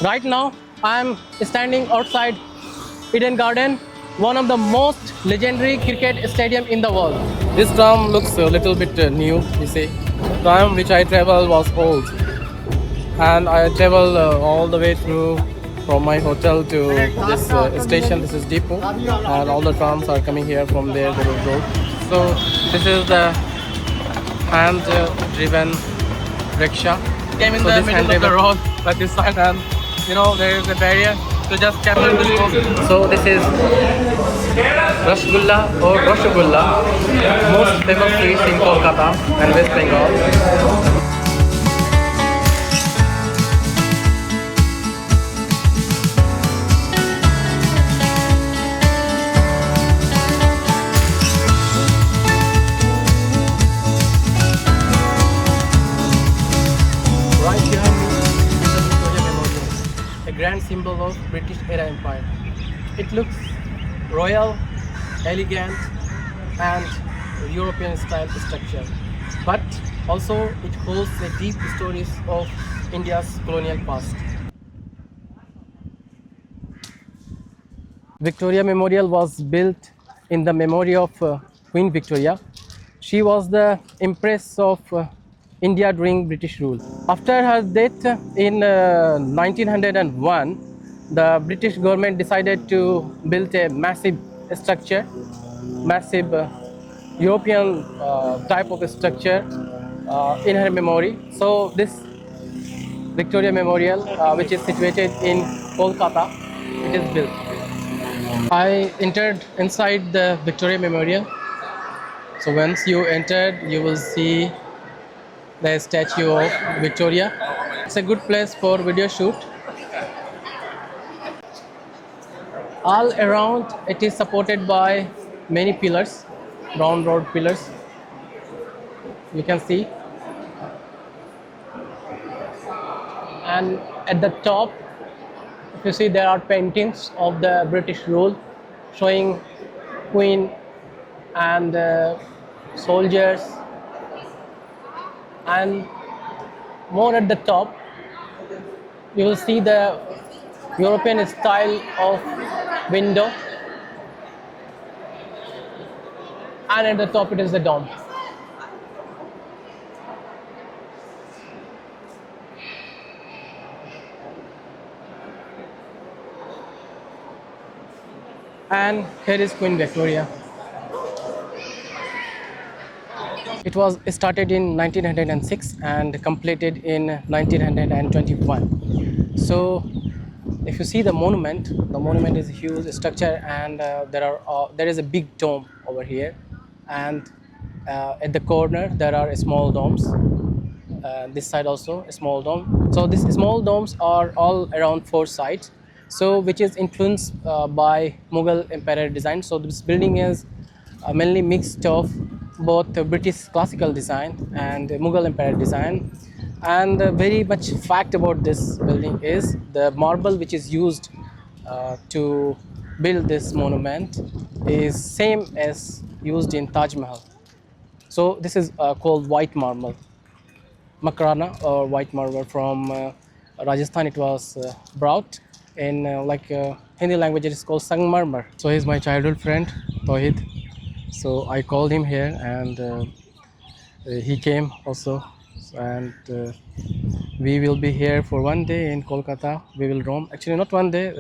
Right now, I'm standing outside Eden Garden, one of the most legendary cricket stadium in the world. This tram looks a little bit new, you see. Tram which I travel was old, and I travel all the way through from my hotel to this station. This is depot, and all the trams are coming here from there. They will go. So this is the hand-driven rickshaw. Came in the middle of the road, like this side, and there is a barrier to just capture this road. So this is Rasgulla or Rasgulla, most famous sweet in Kolkata and West Bengal. Right behind me is the Victoria Memorial, a grand symbol of British era empire. It looks royal, elegant, and European style structure, but also it holds the deep stories of India's colonial past. Victoria Memorial was built in the memory of Queen Victoria. She was the Empress of India during British rule. After her death in 1901, the British government decided to build a massive structure, massive European type of structure in her memory. So this Victoria Memorial, which is situated in Kolkata, it is built. I entered inside the Victoria Memorial. So once you entered, you will see the statue of Victoria. It's a good place for video shoot. All around it is supported by many pillars, round road pillars. You can see. And at the top, if you see, there are paintings of the British rule showing Queen and soldiers, and more at the top you will see the European style of window, and at the top it is the dome. And here is Queen Victoria. It was started in 1906 and completed in 1921. So if you see the monument is a huge structure, and there is a big dome over here, and at the corner there are small domes. This side also a small dome. So these small domes are all around four sides, so which is influenced by Mughal Empire design. So this building is mainly mixed of both British classical design and Mughal Empire design. And very much fact about this building is the marble which is used to build this monument is same as used in Taj Mahal. So this is called white marble, Makrana or white marble from Rajasthan. It was brought in Hindi language. It is called Sangmarmar. So he's my childhood friend Tawhid. So I called him here, and he came also, and we will be here for one day in Kolkata. We will roam. Actually, not one day.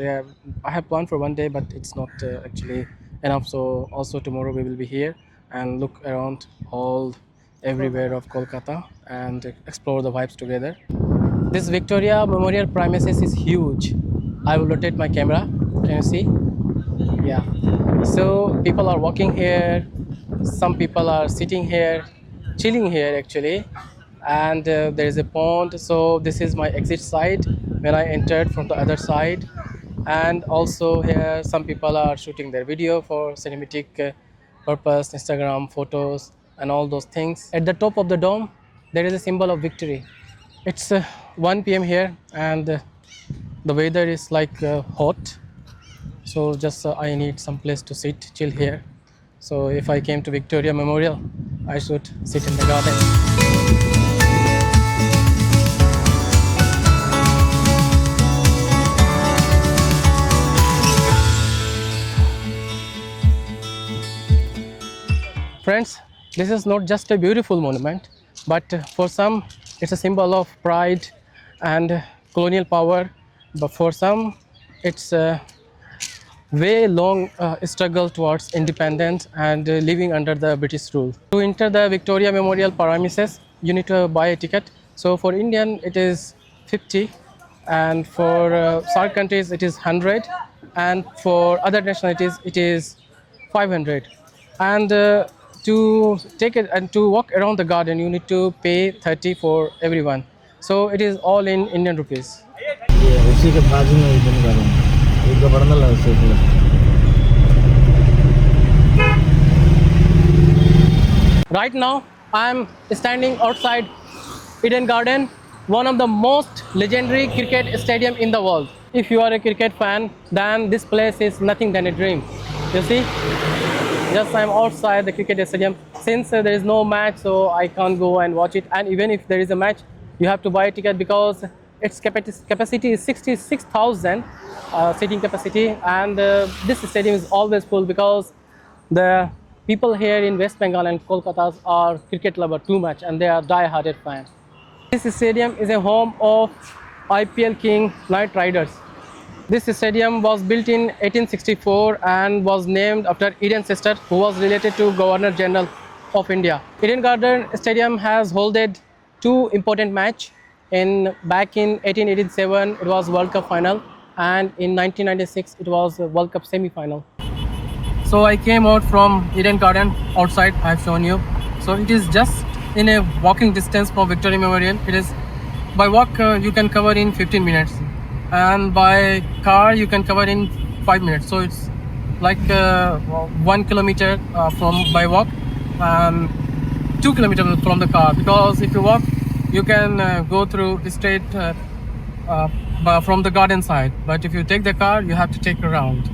I have planned for one day, but it's not actually enough. So also tomorrow we will be here and look around everywhere of Kolkata and explore the vibes together. This Victoria Memorial premises is huge. I will rotate my camera. Can you see? Yeah. So people are walking here. Some people are sitting here, chilling here actually. And there is a pond. So this is my exit side when I entered from the other side. And also here some people are shooting their video for cinematic purpose, Instagram photos and all those things. At the top of the dome there is a symbol of victory. It's 1 p.m. here, and the weather is hot. So just I need some place to sit, chill here. So if I came to Victoria Memorial, I should sit in the garden. friends, this is not just a beautiful monument, but for some it's a symbol of pride and colonial power. But for some, it's a way long struggle towards independence and living under the British rule. To enter the Victoria Memorial premises, you need to buy a ticket. So for Indian, it is 50, and for SAARC countries, it is 100, and for other nationalities, it is 500. And to take it and to walk around the garden, you need to pay 30 for everyone. So it is all in Indian rupees. ये उसी के बाजू में एकदम garden एक बड़ा ना उसे Right now, I am standing outside Eden Garden, one of the most legendary cricket stadium in the world. If you are a cricket fan, then this place is nothing than a dream. You see, just I am outside the cricket stadium. Since there is no match, so I can't go and watch it. And even if there is a match, you have to buy a ticket because its capacity is 66,000 seating capacity, and this stadium is always full because the people here in West Bengal and Kolkata are cricket lover too much, and they are die-hearted fans. This stadium is a home of IPL king Knight Riders. This stadium was built in 1864 and was named after Eden's sister, who was related to Governor General of India. Eden Garden Stadium has hosted two important matches. Back in 1887, it was World Cup final, and in 1996, it was World Cup semi-final. So I came out from Eden Garden outside. I have shown you. So it is just in a walking distance from Victoria Memorial. It is by walk you can cover in 15 minutes, and by car you can cover in 5 minutes. So it's like 1 kilometer from by walk, 2 kilometers from the car. Because if you walk, you can go through straight from the garden side. But if you take the car, you have to take a round.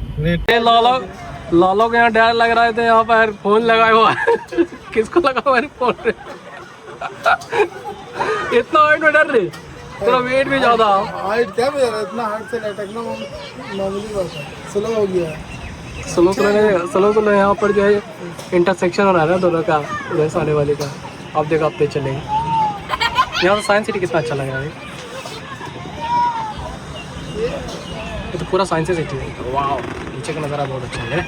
लालो के यहाँ डर लग रहा है, यहाँ पर phone लगाया हुआ है किसको लगा हुआ है फोन इतना हाइट में डर रही तेरा वेट भी ज्यादा हाइट क्या भी इतना हाइट से लटकना मामूली बात है स्लो हो गया स्लो यहाँ पर जो है इंटरसेक्शन हो रहा है ना दोनों का उधर आने वाले का आप देखो आप चलेंगे यहाँ तो साइंस सिटी कितना अच्छा लग रहा है ये तो पूरा साइंस सिटी है वाह नीचे का नज़ारा बहुत अच्छा है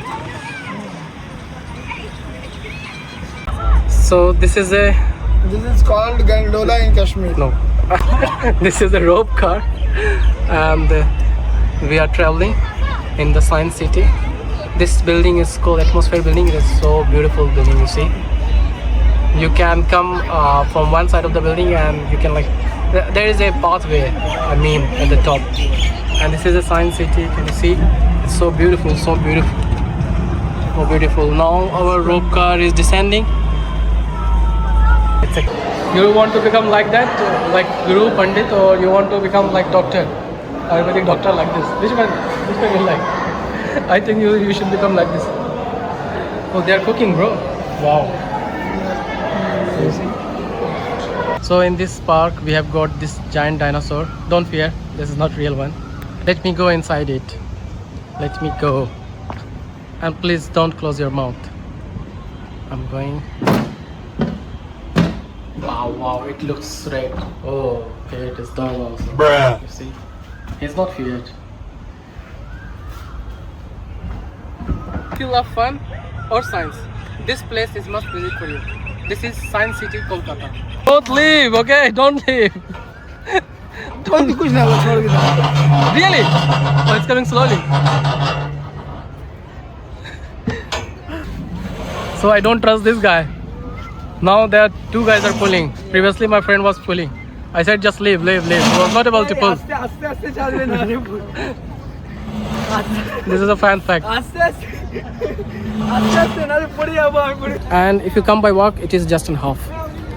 So this is called gondola in Kashmir. No. This is a rope car, and we are traveling in the science city. This building is called Atmosphere Building. It is so beautiful building, you see. You can come from one side of the building, and you can there is a pathway, a beam at the top, and this is a science city. Can you see? It's so beautiful, so beautiful, so beautiful. Now our rope car is descending. You want to become like that, like Guru Pandit, or you want to become like doctor, Ayurvedic doctor like this? Which one you like? I think you should become like this. Oh, they are cooking, bro. Wow. You see? So in this park, we have got this giant dinosaur. Don't fear, this is not real one. Let me go inside it. Let me go. And please don't close your mouth. I'm going. Wow, it looks red. Oh, okay, it is done also. Bruh. You see, he's not feared. If you love fun or science, this place is must visit for you. This is Science City, Kolkata. Don't leave, okay? Don't leave. Don't. Really? Oh, it's coming slowly. So I don't trust this guy. Now there are two guys are pulling. Previously my friend was pulling. I said just leave. He was not able to pull. This is a fan fact. And if you come by walk, it is just in half.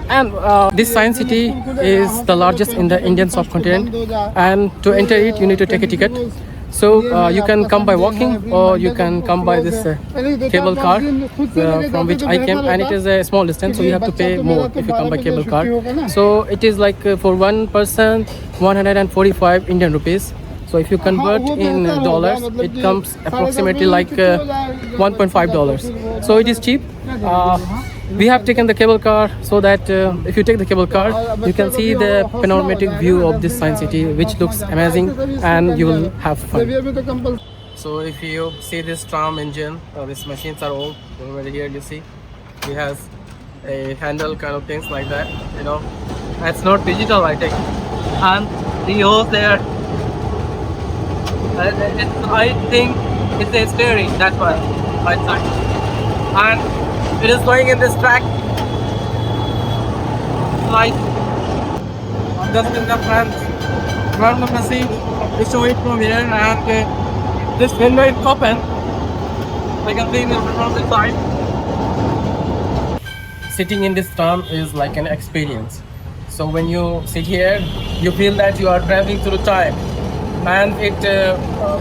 And this science city is the largest in the Indian subcontinent. And to enter it, you need to take a ticket. So you can come by walking, or you can come by this cable car from which I came, and it is a small distance, so you have to pay more if you come by cable car. So it is like for one person 145 Indian rupees. So if you convert in dollars, it comes approximately like $1.5. So it is cheap. We have taken the cable car so that if you take the cable car, you can see the panoramic view of this science city, which looks amazing, and you will have fun. सेवियर में तो कंपल So if you see this tram engine, these machines are old. Over here you see, it has a handle kind of things like that. You know, it's not digital, I think. And the holes there, I think it's a steering. That's why right side. And it is going in this track, like just in the front of the seat. We show it from here, and this window is open. I can see it from the side. Sitting in this tram is like an experience. So when you sit here, you feel that you are traveling through time, and it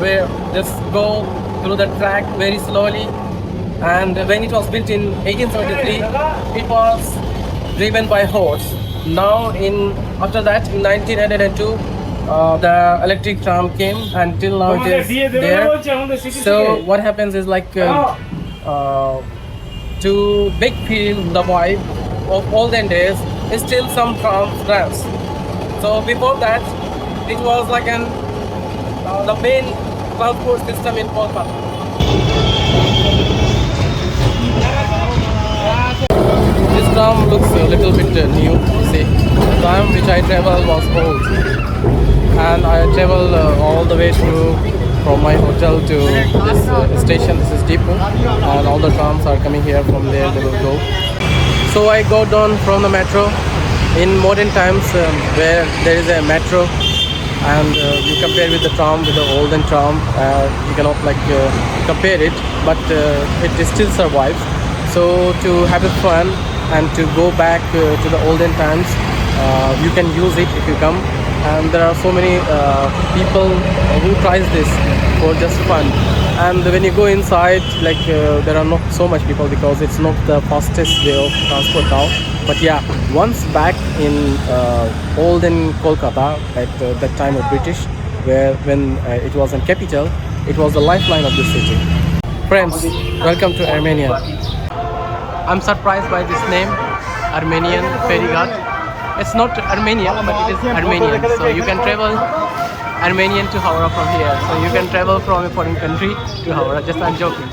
will just go through the track very slowly. And when it was built in 1873, it was driven by horse. Now, after that, in 1902, the electric tram came, and till now it is there. So what happens is like to big feel the vibe of olden days, is still some trams runs. So before that, it was like the main transport system in Kolkata. This tram looks a little bit new. See, the tram which I traveled was old, and I traveled all the way through from my hotel to this station. This is depot, and all the trams are coming here. From there they will go. So I got down from the metro. In modern times, where there is a metro, and you compare with the tram, with the olden tram, you cannot like compare it, but it still survives. So to have it fun and to go back to the olden times, you can use it if you come. And there are so many people who tries this for just fun. And when you go inside, like there are not so much people because it's not the fastest way of transport now. But yeah, once back in olden Kolkata at that time of British, when it was a capital, it was the lifeline of the city. Friends, welcome to Armenia. I'm surprised by this name, Armenian Ferighat. It's not Armenia, but it is Armenian. So you can travel Armenian to Howrah from here. So you can travel from a foreign country to Howrah. Just I'm joking.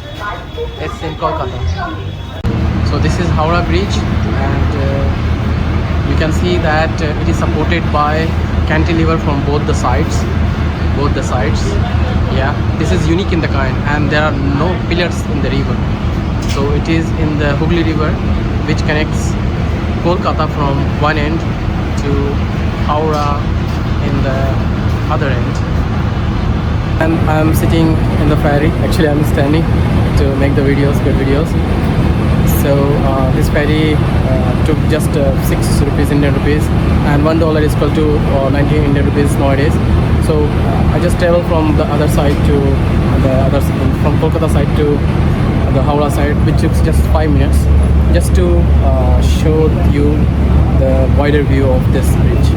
It's in Kolkata. So this is Howrah Bridge, and you can see that it is supported by cantilever from both the sides. Yeah, this is unique in the kind, and there are no pillars in the river. So it is in the Hooghly River, which connects Kolkata from one end to Howrah in the other end. And I'm sitting in the ferry. Actually, I'm standing to make the videos, good videos. So this ferry took just 6 rupees, Indian rupees, and $1 is equal to 19 Indian rupees nowadays. So I just travel from the other side to from Kolkata side to the Howrah side, which took just 5 minutes, just to show you the wider view of this bridge.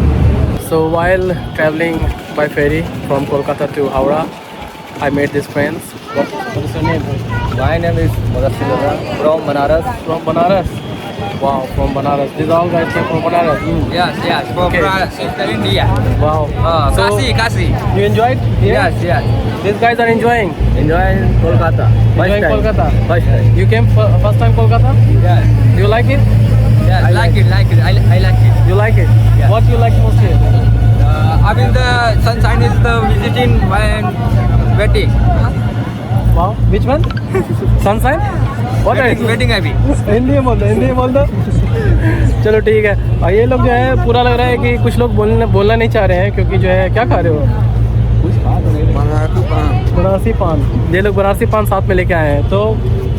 So while traveling by ferry from Kolkata to Howrah, I made these friends. What is your name? My name is Mudassir from Banaras. From Banaras. Wow, from Banaras. These all guys came from Banaras. Yes, from Okay. Banaras, India. Wow. So Kasi. you enjoyed? Here? Yes. These guys are enjoying. Enjoying Kolkata. Enjoying Kolkata. First time. You came first time Kolkata? Yes. Do you like it? Yes. I like it. I like it. You like it? Yeah. What do you like most here? I mean the sunshine is the visiting and wedding. Wow. Which one? Sunshine? What are you? Wedding अभी. हिंदी में बोल दो चलो ठीक है। और ये लोग जो है पूरा लग रहा है कि कुछ लोग बोलना नहीं चाह रहे हैं, क्योंकि जो है क्या खा रहे हो? बनारसी पान। ये लोग बनारसी पान साथ में लेके आए हैं। तो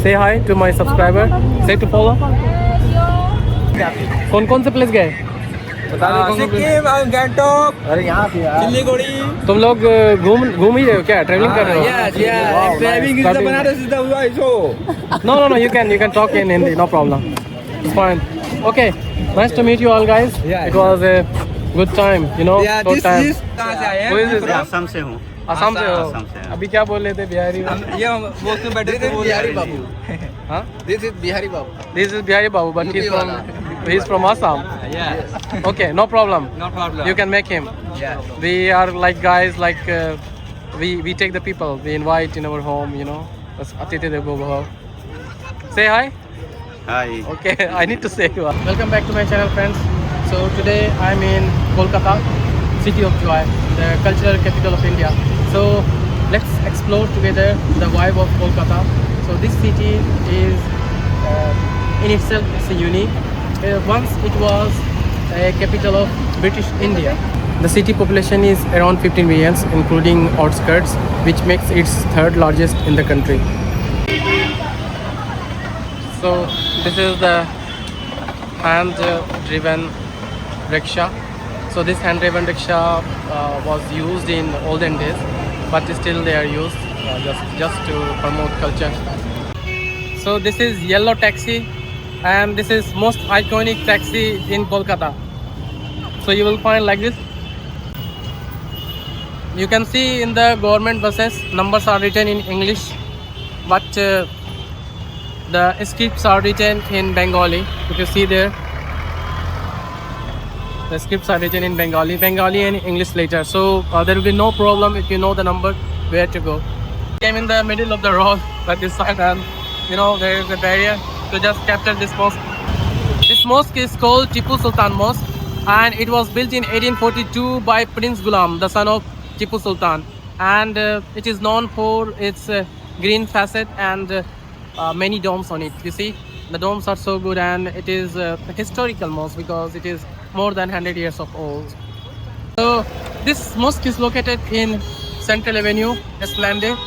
से हाई टू माय सब्सक्राइबर, से टू फॉलो। कौन से प्लेस गए? सिक्किम और गैंगटॉक। अरे यहाँ पे सिलीगुड़ी। तुम लोग घूम ही रहे हो क्या? ट्रैवलिंग कर रहे हो? Yes. Driving is the Banaras is the way so. No. You can talk in Hindi. No problem. It's fine. Okay. Nice to meet you all, guys. Yeah. It was a good time. You know. Yeah, short this time. is कहाँ से आए हैं? Who is this? Assam से हूँ। असम से हो? असम से। अभी क्या बोल रहे थे बिहारी में? ये बोलते बैठे थे बिहारी बाबू। Huh? This is Bihari Babu. This is Bihari Babu, but UP he's from Assam. Yeah. Okay, no problem. No problem. You can make him. Yeah. We are like guys, like we take the people, we invite in our home, you know. That's Atiti Devo Bhava. Say hi. Hi. Okay, I need to say. Welcome back to my channel, friends. So today I'm in Kolkata, city of joy, the cultural capital of India. So let's explore together the vibe of Kolkata. So this city is in itself it's a unique. Once it was a capital of British India. The city population is around 15 millions, including outskirts, which makes it third largest in the country. So this is the hand-driven rickshaw. So this hand-driven rickshaw was used in olden days, but still they are used just to promote culture. So this is yellow taxi, and this is most iconic taxi in Kolkata. So you will find like this. You can see in the government buses numbers are written in English, but the scripts are written in Bengali. If you see there, the scripts are written in Bengali and English later. So there will be no problem if you know the number where to go. Came in the middle of the road like this side, and you know there is a barrier to just capture this mosque. This mosque is called Tipu Sultan Mosque, and it was built in 1842 by Prince Ghulam, the son of Tipu Sultan, and it is known for its green facade and many domes on it. You see, the domes are so good, and it is a historical mosque because it is more than 100 years of old. So this mosque is located in Central Avenue, Esplande,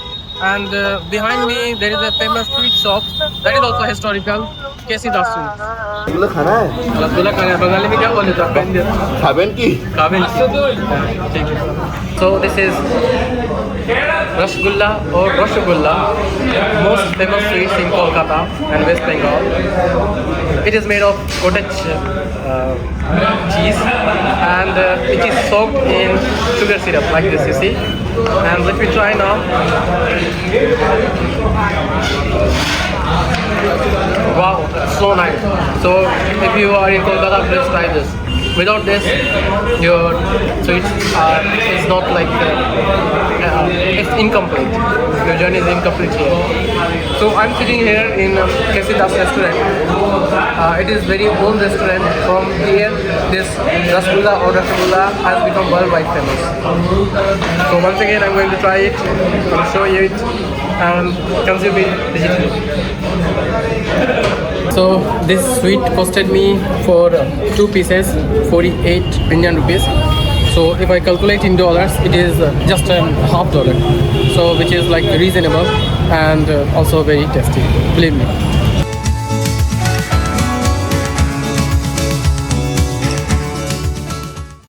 and behind me there is a famous sweet shop that is also historical, Kesi Dasu. এগুলো খানা है रसगुल्ला खाना है, बंगाली में क्या बोले तो खाबेन की Kabil. So this is Rasgulla or Rasgulla, most famous sweets in Kolkata and West Bengal. It is made of cottage cheese, and it is soaked in sugar syrup like this, you see. And let me try now. Wow, so nice. So if you are in Kolkata, please try this. Without this, your sweets is not like it's incomplete. Your journey is incomplete here. So I'm sitting here in Kesi Das restaurant. It is very old restaurant. From here, this rasgulla or rasgulla has become worldwide famous. So once again, I'm going to try it. I'll show you it and consume it digitally. So this sweet costed me for 2 pieces 48 Indian rupees. So if I calculate in dollars, it is just $0.50. So which is like reasonable and also very tasty, believe me.